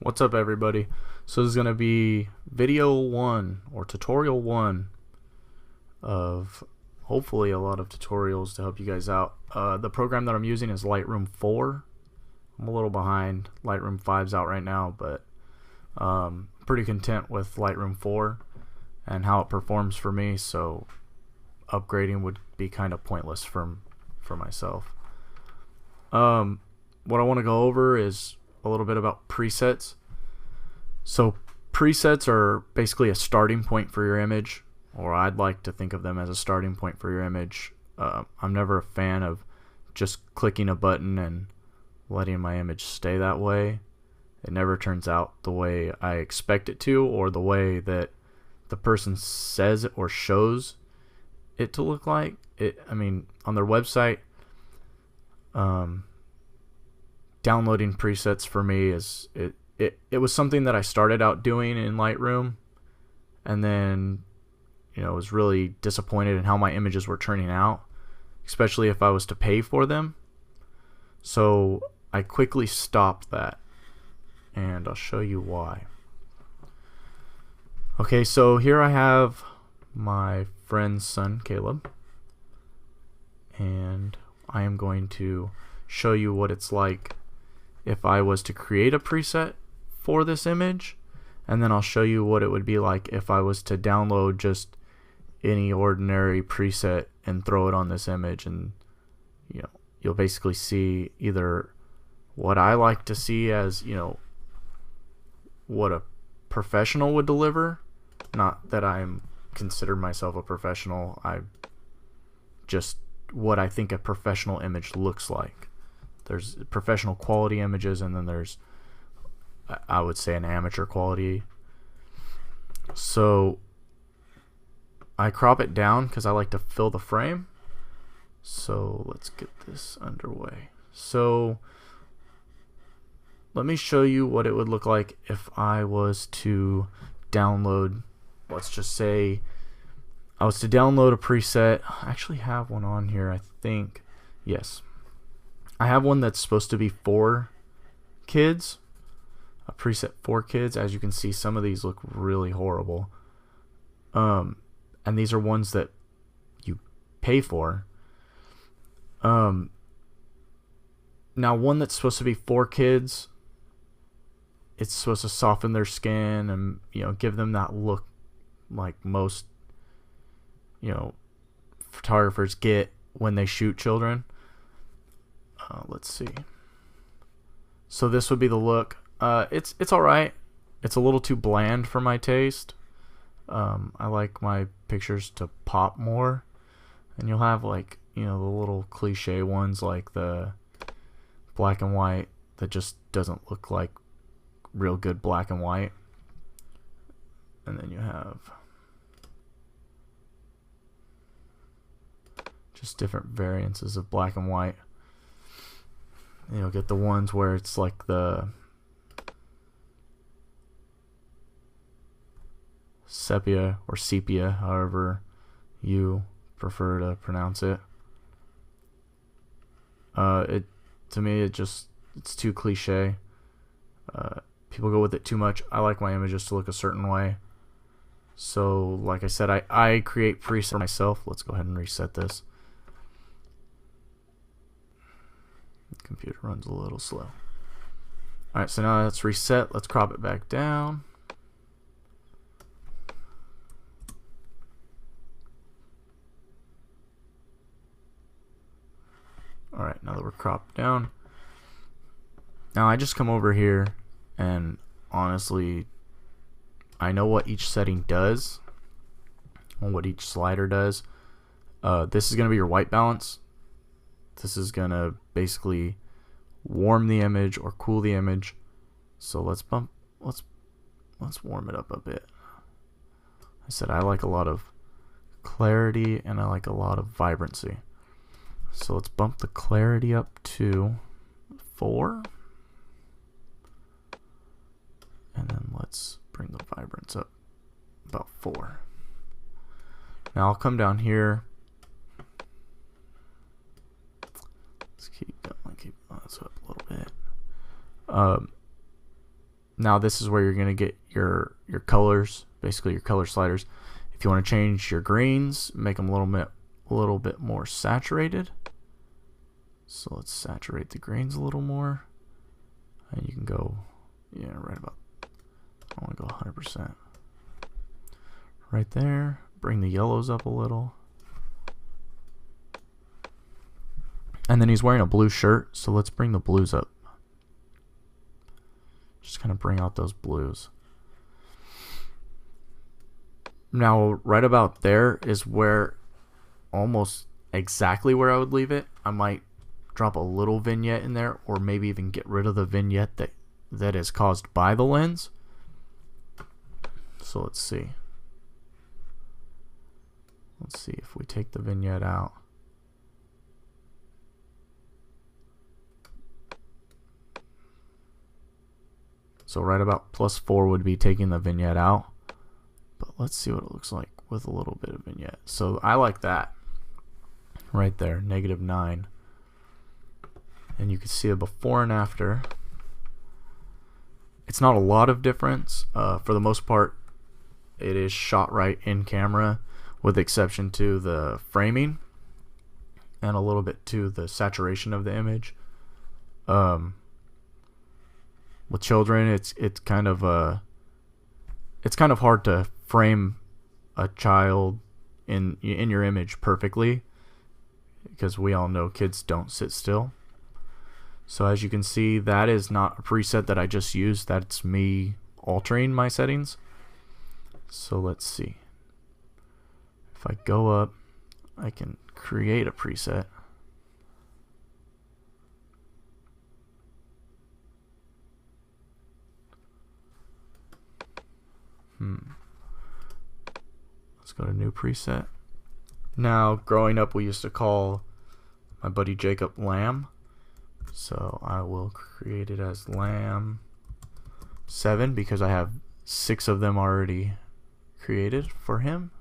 What's up, everybody? So this is going to be video 1 or tutorial 1 of hopefully a lot of tutorials to help you guys out. The program that I'm using is Lightroom 4. I'm a little behind. Lightroom 5's out right now, but pretty content with Lightroom 4 and how it performs for me, so upgrading would be kind of pointless for myself. What I want to go over is a little bit about presets. So presets are basically a starting point for your image, or I'd like to think of them as a starting point for your image. I'm never a fan of just clicking a button and letting my image stay that way. It never turns out the way I expect it to, or the way that the person says or shows it to look like. I mean, on their website, downloading presets for me is it was something that I started out doing in Lightroom, and then was really disappointed in how my images were turning out, especially if I was to pay for them. So I quickly stopped that, and I'll show you why. Okay, so here I have my friend's son, Caleb, and I am going to show you what it's like if I was to create a preset for this image, and then I'll show you what it would be like if I was to download just any ordinary preset and throw it on this image. And you'll basically see either what I like to see as what a professional would deliver. Not that I'm consider myself a professional, I just what I think a professional image looks like. There's professional quality images, and then there's, I would say, an amateur quality. So I crop it down because I like to fill the frame. So let's get this underway. So let me show you what it would look like if I was to download, let's just say I was to download a preset. I actually have one on here, I think. Yes, I have one that's supposed to be for kids, a preset for kids. As you can see, some of these look really horrible, and these are ones that you pay for. Now one that's supposed to be for kids, it's supposed to soften their skin and give them that look like most photographers get when they shoot children. Let's see. So this would be the look. It's alright. It's a little too bland for my taste. I like my pictures to pop more, and you'll have the little cliche ones like the black and white that just doesn't look like real good black and white, and then you have just different variances of black and white. You'll get the ones where it's like the sepia or sepia, however you prefer to pronounce it. To me, it's too cliche. People go with it too much. I like my images to look a certain way. So, like I said, I create presets myself. Let's go ahead and reset this. The computer runs a little slow. Alright, so now that's reset. Let's crop it back down. Alright, now that we're cropped down, now I just come over here, and honestly, I know what each setting does and what each slider does. This is going to be your white balance. This is going to basically warm the image or cool the image. So let's warm it up a bit. I said I like a lot of clarity and I like a lot of vibrancy. So let's bump the clarity up to 4. And then let's bring the vibrance up about 4. Now I'll come down here. Let's keep going. Keep this up a little bit. Now this is where you're going to get your colors, basically your color sliders. If you want to change your greens, make them a little bit more saturated. So let's saturate the greens a little more. And you can go, yeah, right about, I want to go 100%. Right there. Bring the yellows up a little. And then he's wearing a blue shirt, so let's bring the blues up. Just kind of bring out those blues. Now, right about there is where, almost exactly where I would leave it. I might drop a little vignette in there, or maybe even get rid of the vignette that is caused by the lens. So let's see. Let's see if we take the vignette out. So right about +4 would be taking the vignette out. But let's see what it looks like with a little bit of vignette. So I like that. Right there, -9. And you can see a before and after. It's not a lot of difference. For the most part, it is shot right in camera, with exception to the framing and a little bit to the saturation of the image. With children, it's kind of hard to frame a child in your image perfectly, because we all know kids don't sit still. So as you can see, that is not a preset that I just used. That's me altering my settings. So let's see. If I go up, I can create a preset. Let's go to new preset. Now, growing up, we used to call my buddy Jacob Lamb. So I will create it as Lamb 7 because I have 6 of them already created for him.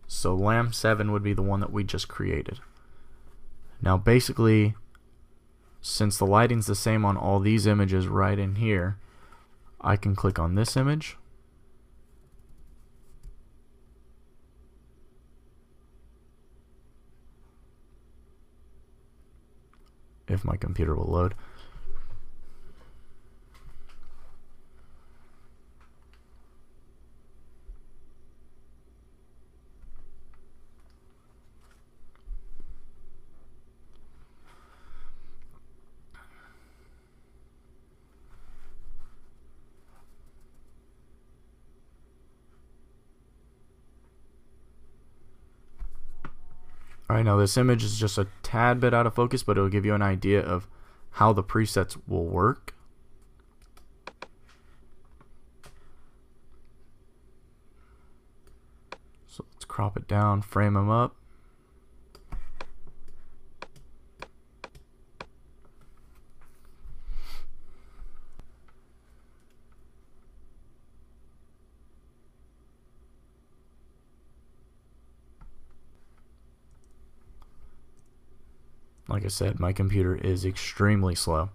So Lamb 7 would be the one that we just created. Now basically, since the lighting's the same on all these images right in here, I can click on this image. If my computer will load. Alright, now this image is just a tad bit out of focus, but it'll give you an idea of how the presets will work. So let's crop it down, frame them up. Like I said, my computer is extremely slow.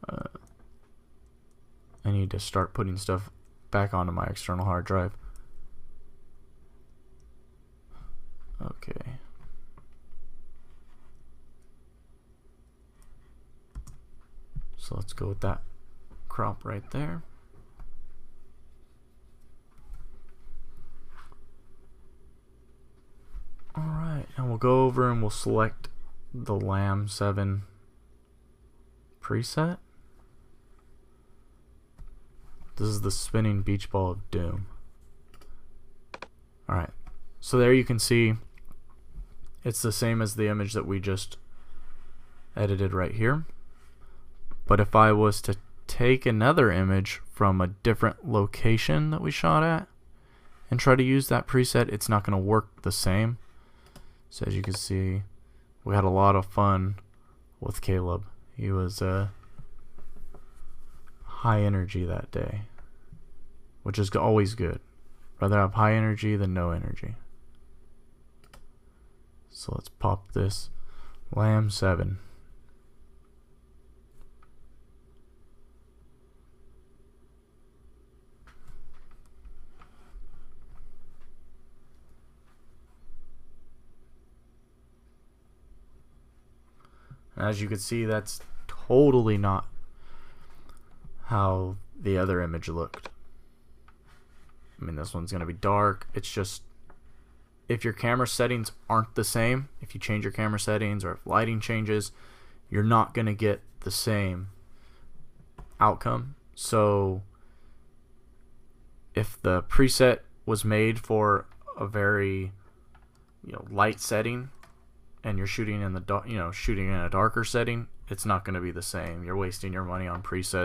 I need to start putting stuff back onto my external hard drive. Okay. So let's go with that crop right there. Alright, and we'll go over and we'll select the Lamb 7 preset. This is the spinning beach ball of doom. Alright, so there you can see it's the same as the image that we just edited right here. But if I was to take another image from a different location that we shot at and try to use that preset, it's not going to work the same. So as you can see, we had a lot of fun with Caleb. He was high energy that day, which is always good. Rather have high energy than no energy. So let's pop this Lamb 7. As you can see, that's totally not how the other image looked. I mean, this one's going to be dark. It's just, if your camera settings aren't the same, if you change your camera settings or if lighting changes, you're not going to get the same outcome. So if the preset was made for a very, light setting, and you're shooting in the shooting in a darker setting, it's not going to be the same. You're wasting your money on presets.